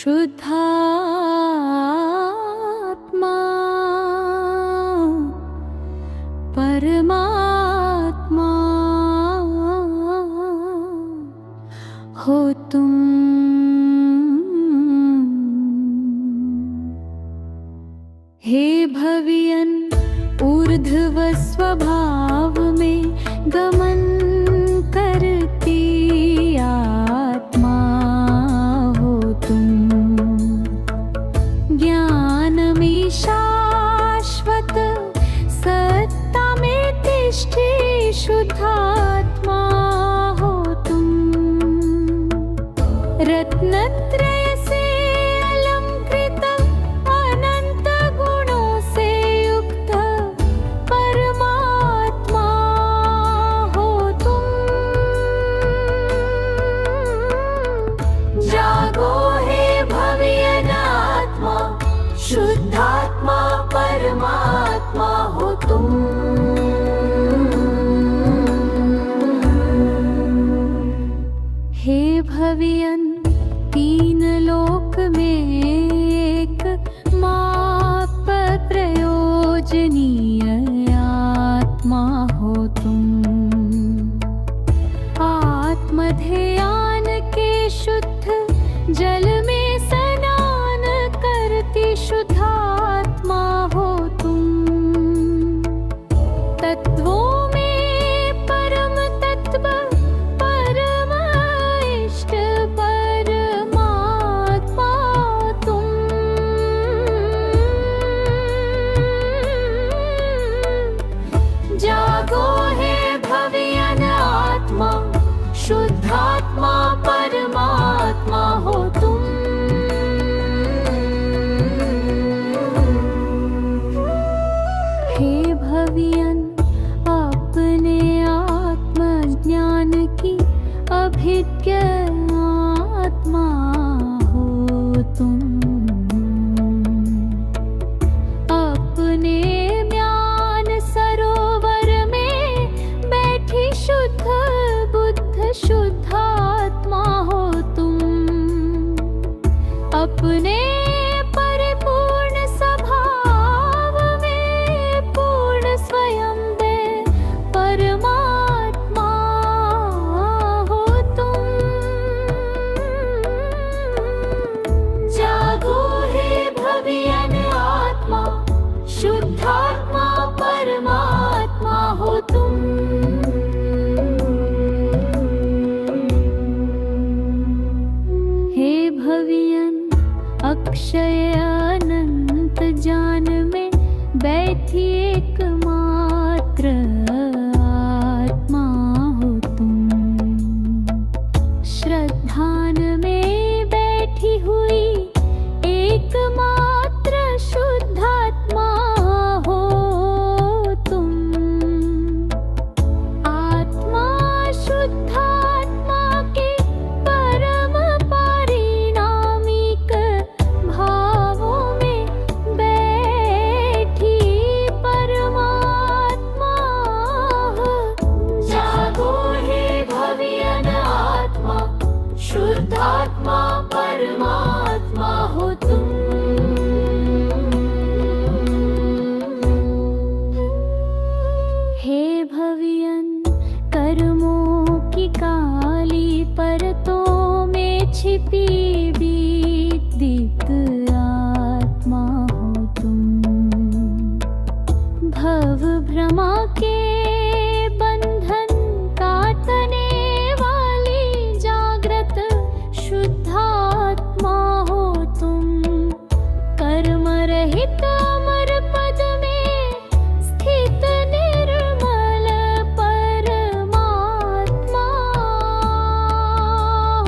शुद्धात्मा परमात्मा हो तुम। हे भवियन ऊर्ध्व स्वभाव में गमन करती आत्मा हो तुम। ज्ञान में शाश्वत सत्ता में तिष्ठे शुद्धात्मा हो तुम। रत्नत्रय से अलंकृत अनंत गुणों से युक्त परमात्मा हो तुम। जागो हे भवियन आत्मा शुद्धात्मा परमात्मा हो तुम। हे भवियन तीन लोक में एक माप प्रयोजनीय आत्मा हो तुम। आत्मध्यान के शुद्ध जल में स्नान करती शुद्धात्मा हो तुम। तत्वों में परम तत्व परम इष्ट परमात्मा तुम। जागो हे भवियन आत्मा शुद्धात्मा परमात्मा हो तुम। हे भवियन अपने आत्मज्ञान की अभिज्ञ आत्मा हो तुम। अपने ज्ञान सरोवर में बैठी शुद्ध बुद्ध शुद्धात्मा हो तुम। अपने परिपूर्ण स्वभाव में पूर्ण स्वयं दे परमात्मा हो तुम। जागो हे भवियन आत्मा शुद्धात्मा परमात्मा हो तुम। हे भवियन अक्षय अनंत जान में बैठी एकमात्र आत्मा हो तुम। श्रद्धान में बैठी हुई एकमात्र शुद्धात्मा हो तुम। आत्मा शुद्धात्मा के परम पारिणामिक भावों में बैठी परमात्मा हो। जागो हे भवियन आत्मा शुद्धात्मा परमात्मा हो तुम। हे भवियन कर्मों की काली परतों में छिपी दीप्त आत्मा हो तुम। भव भ्रमा के बंधन काटने वाली जागृत शुद्धात्मा हो तुम। कर्म रहित अमर पद में स्थित निर्मल परमात्मा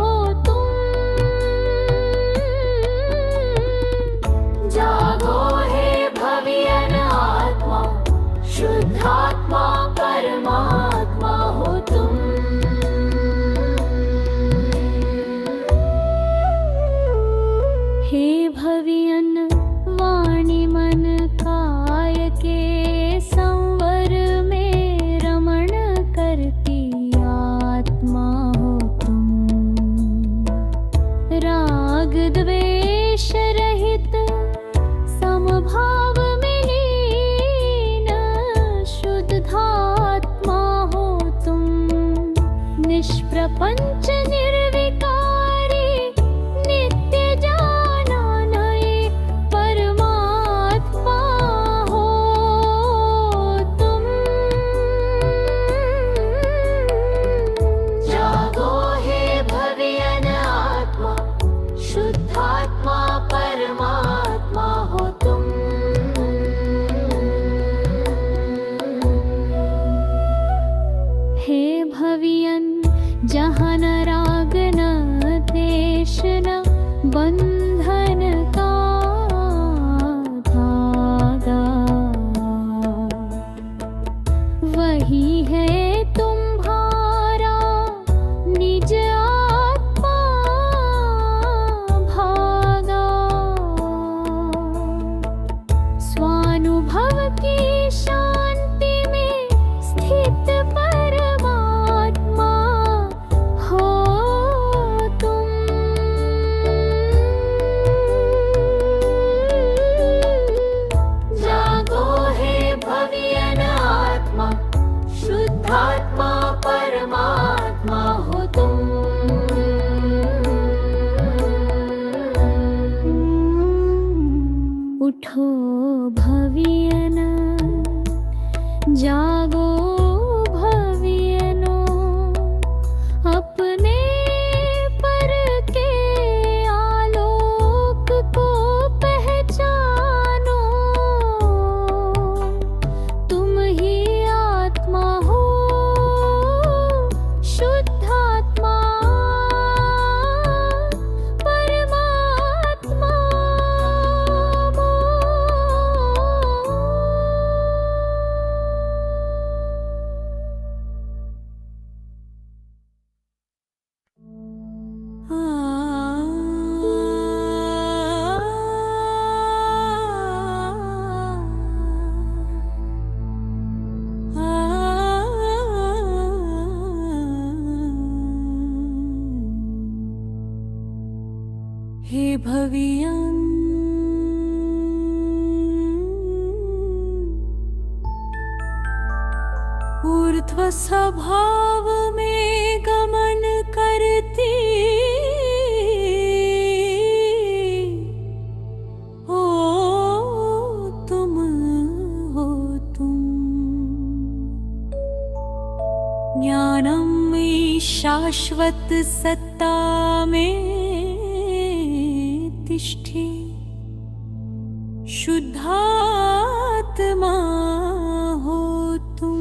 हो तुम। पंच निर्विकारी नित्य जानानये परमात्मा हो तुम। जागो हे भव्यन आत्मा, शुद्धात्मा परमात्मा हो तुम। हे भवियन जहाँ न राग न द्वेष न बंधन का धागा, वही है तुम्हारा निज आत्मा भागा। स्वानुभव की शांति में स्थित परमात्मा हो तुम। जागो हे भव्यन आत्मा, शुद्धात्मा परमात्मा हो तुम। उठो भव्यन, जागो भव्यनो, अपने पर के आलोक को पहचानो। तुम ही आत्मा हो, शुद्धात्मा परमात्मा। हे भव्यन ऊर्ध्व स्वभाव में गमन करती हो तुम, हो तुम। ज्ञानमयी शाश्वत सत्ता में तिष्ठे शुद्धात्मा हो तुम।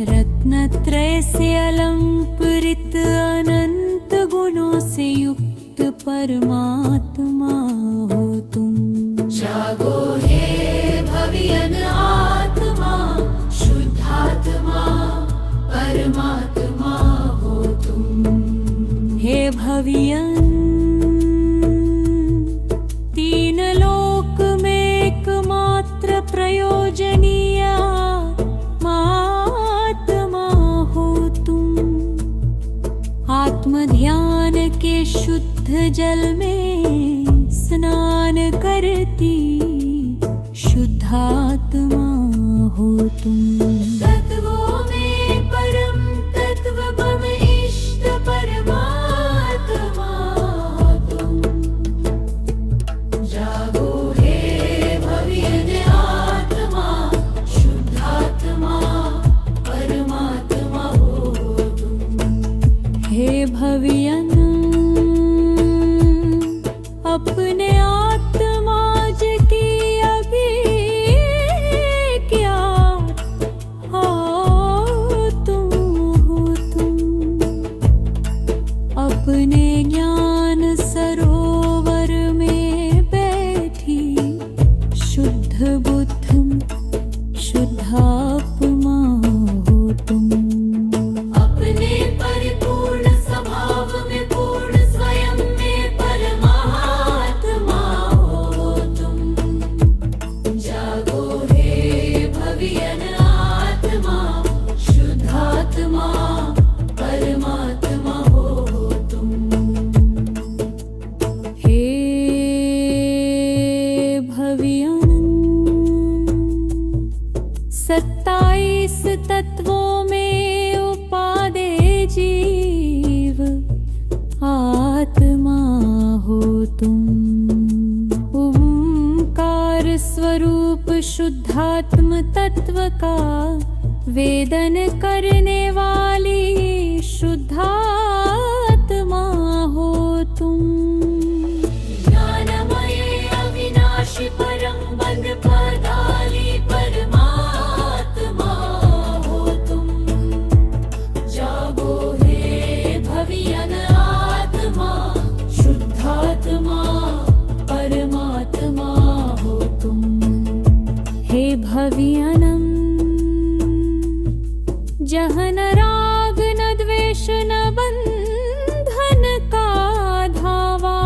रत्नत्रय से अलंकृत अनंत गुणों से युक्त परमात्मा हो तुम। जागो हे भव्यन आत्मा, शुद्धात्मा परमात्मा हो तुम। हे भव्यन तीन लोक में एकमात्र प्रयोजनीय आत्मा हो तुम। आत्म ध्यान के शुद्ध जल में स्नान करती शुद्धात्मा हो तुम। तत्वों में परम तत्व बम इष्ट परमात्मा हो तुम। जागो हे भव्यन आत्मा, शुद्धात्मा परमात्मा हो तुम। हे भव्यन अपने आत्मा की अभी क्या हो तुम। अपने ज्ञान सरोवर में बैठी शुद्ध बुद्धम शुद्धात्मा हो तुम। अपने परिपूर्ण स्वभाव में पूर्ण स्वयं में परमात्मा हो तुम। जागो हे भव्यन आत्मा, शुद्धात्मा परमात्मा हो तुम। हे भव्यन 27 तत्वों में उपादे जीव, आत्मा हो तुम। ओंकार स्वरूप शुद्धात्म तत्व का वेदन करने वाली शुद्धात्मा हो तुम। ज्ञानमये अविनाशी परम बंद पदाली परमात्मा हो तुम। जागो हे भवियन आत्मा, शुद्धात्मा परमात्मा हो तुम। हे भवियनम, जहाँ न राग न द्वेष न बंधन का धावा,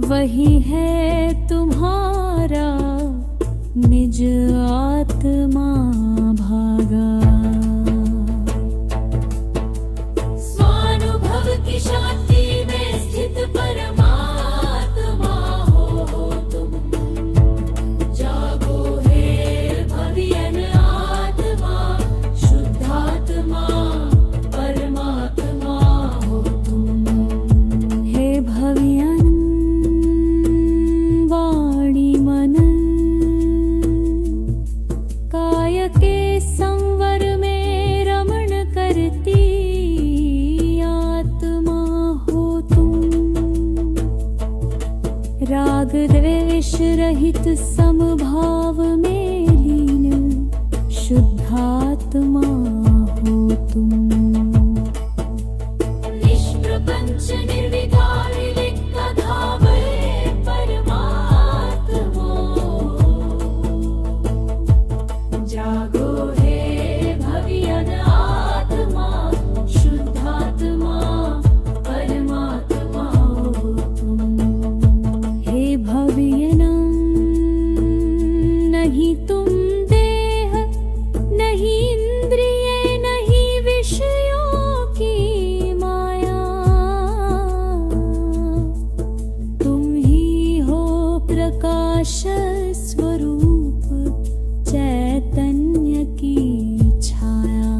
वही है तुम्हारा निज आत्मा भागा। स्वानुभव की शांति में स्थित परमात्मा हो तुम। जागो हे भवियन आत्मा, शुद्धात्मा परमात्मा हो तुम। हे भवियन, वाणी मन काय के संवर में रमण करती आत्मा हो तुम। राग द्वेष रहित समभाव में लीन शुद्धात्मा हो तुम। निष्प्रपंच निर्विकार धावै परमात्मा। जागो हे भवियन आत्मा, शुद्धात्मा परमात्मा हो तुम। हे भवियनम, नहीं तुम देह, नहीं इंद्रिय, नहीं विषयों की माया। तुम ही हो प्रकाश स्वरूप चैतन्य की छाया।